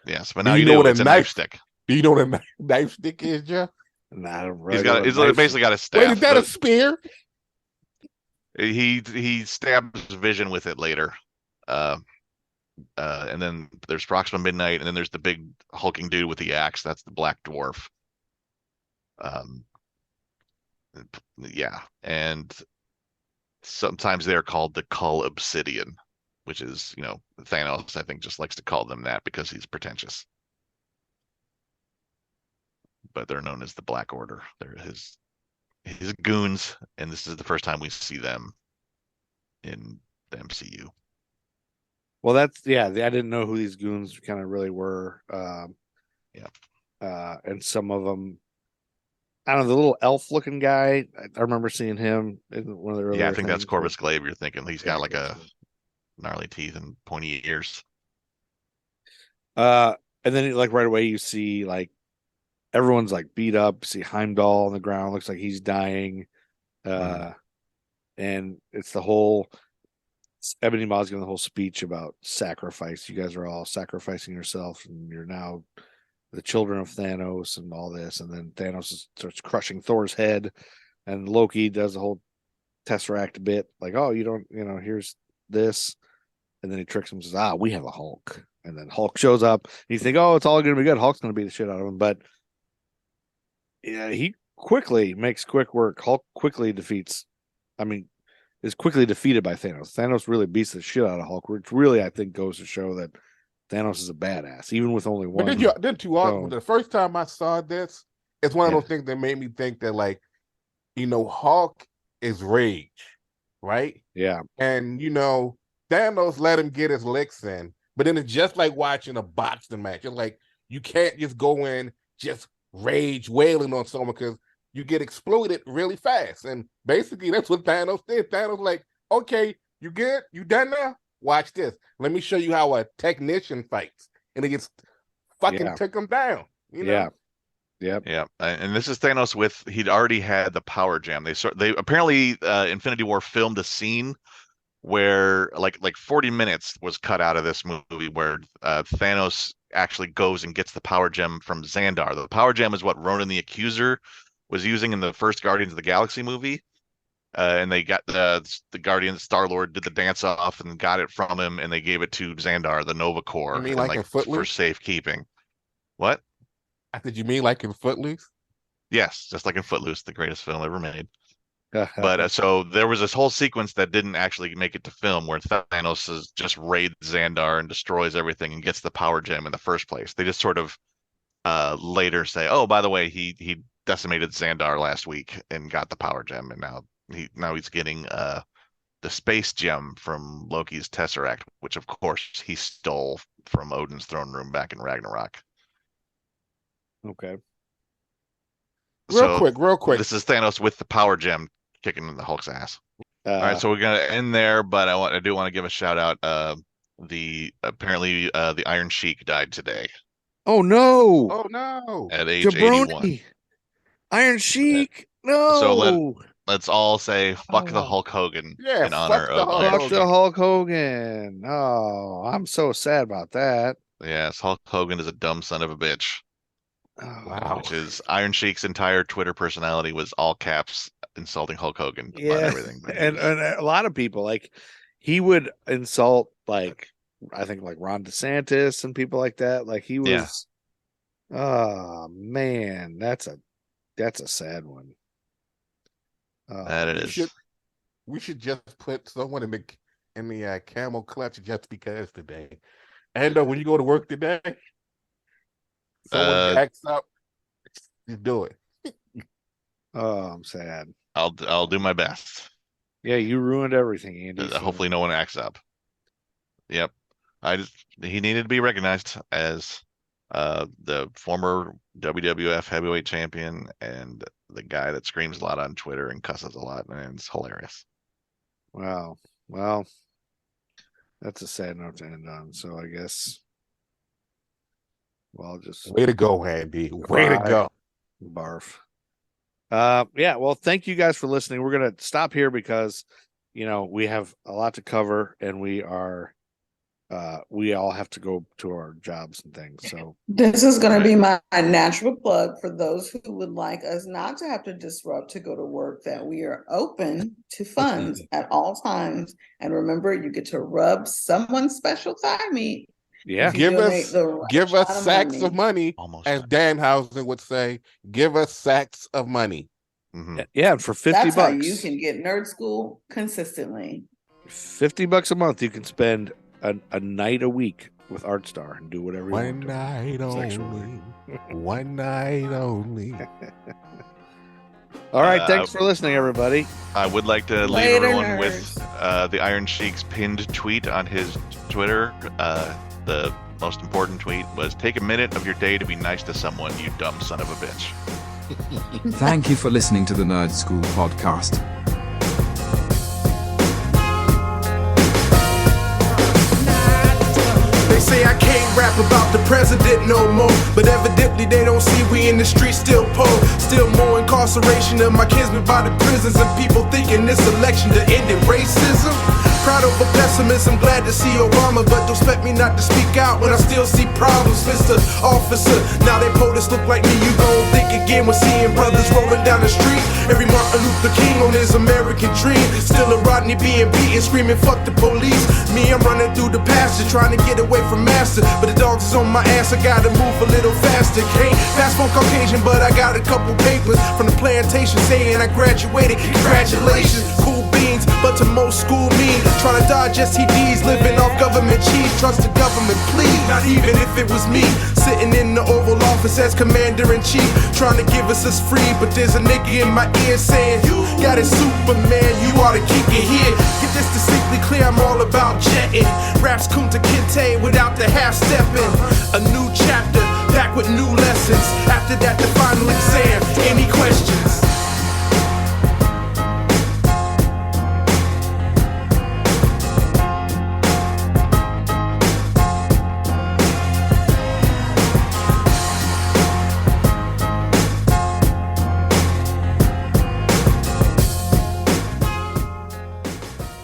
Yes, but Do now you you know do. what a It's a knife knife- stick. Do you know what a knife stick is, Joe? Nah, I don't really He's know got. what He's knife basically got a staff. Wait, is that a spear? He stabs Vision with it later. And then there's Proxima Midnight, and then there's the big hulking dude with the axe. That's the Black Dwarf. Yeah, and sometimes they're called the Cull Obsidian, which is, Thanos, I think, just likes to call them that because he's pretentious. but they're known as the Black Order. They're his goons, and this is the first time we see them in the MCU. Well, I didn't know who these goons kind of really were. And some of them, I don't know, the little elf-looking guy. I remember seeing him in one of the earlier. Yeah, I think that's things. Corvus Glaive. You're thinking he's got like that's a gnarly teeth and pointy ears. And then like right away you see like everyone's like beat up. See Heimdall on the ground, looks like he's dying. And it's the whole Ebony Maw's giving the whole speech about sacrifice. You guys are all sacrificing yourself, and you're now the children of Thanos and all this. And then Thanos starts crushing Thor's head, and Loki does the whole Tesseract bit, like, oh, you don't, here's this. And then he tricks him and says, we have a Hulk. And then Hulk shows up. And you think, oh, it's all going to be good. Hulk's going to beat the shit out of him. But yeah, he quickly makes quick work. Hulk quickly is quickly defeated by Thanos. Thanos really beats the shit out of Hulk, which really, I think, goes to show that Thanos is a badass, even with only one. But didn't you also, the first time I saw this, it's one of those things that made me think that, like, Hulk is rage, right? Yeah. And, Thanos let him get his licks in, but then it's just like watching a boxing match. It's like, you can't just go in just rage wailing on someone because you get exploded really fast. And basically that's what Thanos did. Thanos like, okay, you good? You done now? Watch this. Let me show you how a technician fights. And he gets fucking took him down. Yeah. Yeah. And this is Thanos he'd already had the power gem. They apparently Infinity War filmed a scene where like 40 minutes was cut out of this movie where Thanos actually goes and gets the power gem from Xandar. The power gem is what Ronan the Accuser was using in the first Guardians of the Galaxy movie. And they got the Guardians, Star-Lord did the dance off and got it from him, and they gave it to Xandar, the Nova Corps, you mean like in Footloose? For safekeeping. What? Did you mean like in Footloose? Yes, just like in Footloose, the greatest film ever made. But so there was this whole sequence that didn't actually make it to film where Thanos just raids Xandar and destroys everything and gets the power gem in the first place. They just sort of later say, oh, by the way, he decimated Xandar last week and got the power gem, and now he's getting the space gem from Loki's Tesseract, which of course he stole from Odin's throne room back in Ragnarok. Okay. Real quick. This is Thanos with the power gem kicking the Hulk's ass. All right, so we're gonna end there, but I do want to give a shout out. The Iron Sheik died today. Oh no! Oh no! At age 81. Iron Sheik. No. So let's all say fuck the Hulk Hogan in honor of fuck the Hulk Hogan. Oh, I'm so sad about that. Yes, Hulk Hogan is a dumb son of a bitch. Oh, wow. Which is Iron Sheik's entire Twitter personality was all caps insulting Hulk Hogan about everything. And a lot of people, like, he would insult, like, I think like Ron DeSantis and people like that. Like he was, oh man, that's a sad one. That it is. We should just put someone in the camel clutch just because today. And when you go to work today, someone acts up, you do it. Oh, I'm sad. I'll do my best. Yeah, you ruined everything, Andy. Hopefully no one acts up. Yep. He needed to be recognized as the former WWF heavyweight champion and the guy that screams a lot on Twitter and cusses a lot, and it's hilarious. Wow. Well, that's a sad note to end on. So I guess just way to go, Andy. Way to go. Barf. Yeah, well, thank you guys for listening. We're gonna stop here because we have a lot to cover and we all have to go to our jobs and things. So this is going to be my natural plug for those who would like us not to have to disrupt to go to work, that we are open to funds at all times. And remember, you get to rub someone's special thigh meat. Yeah. Give us sacks of money. Almost. As Danhausen would say, give us sacks of money. Mm-hmm. Yeah, for $50. That's how you can get Nerd Skool consistently. $50 a month, you can spend a night a week with Art Star and do whatever you One want to night sexually. only. One night only. All right, thanks for listening, everybody. I would like to leave Later, everyone nerds. with the Iron Sheik's pinned tweet on his Twitter. The most important tweet was, "Take a minute of your day to be nice to someone, you dumb son of a bitch." Thank you for listening to the Nerd Skool podcast. They say I can't rap about the president no more, but evidently they don't see we in the streets still poor. Still more incarceration of my kinsmen by the prisons, and people thinking this election to end in racism. Proud over pessimism, glad to see Obama, but don't expect me not to speak out when I still see problems, Mr. Officer. Now they POTUS look like me, you gon' think again when seeing brothers rolling down the street. Every Martin Luther King on his American dream. Still a Rodney being beaten, screaming fuck the police. Me, I'm running through the pasture, trying to get away from master, but the dogs is on my ass, I gotta move a little faster. Can't pass for Caucasian, but I got a couple papers from the plantation saying I graduated. Congratulations, cool beans, but to most school mean trying to dodge STDs, living off government cheese. Trust the government, please. Not even if it was me sitting in the Oval Office as commander-in-chief, trying to give us free, but there's a nigga in my ear saying, "You got it, Superman. You ought to kick it here." Get this distinctly clear, I'm all about jetting. Raps Kunta Kinte without the half-stepping. A new chapter, back with new lessons. After that, the final exam. Any questions?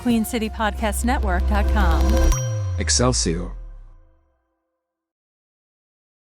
QueenCityPodcastNetwork.com. Excelsior.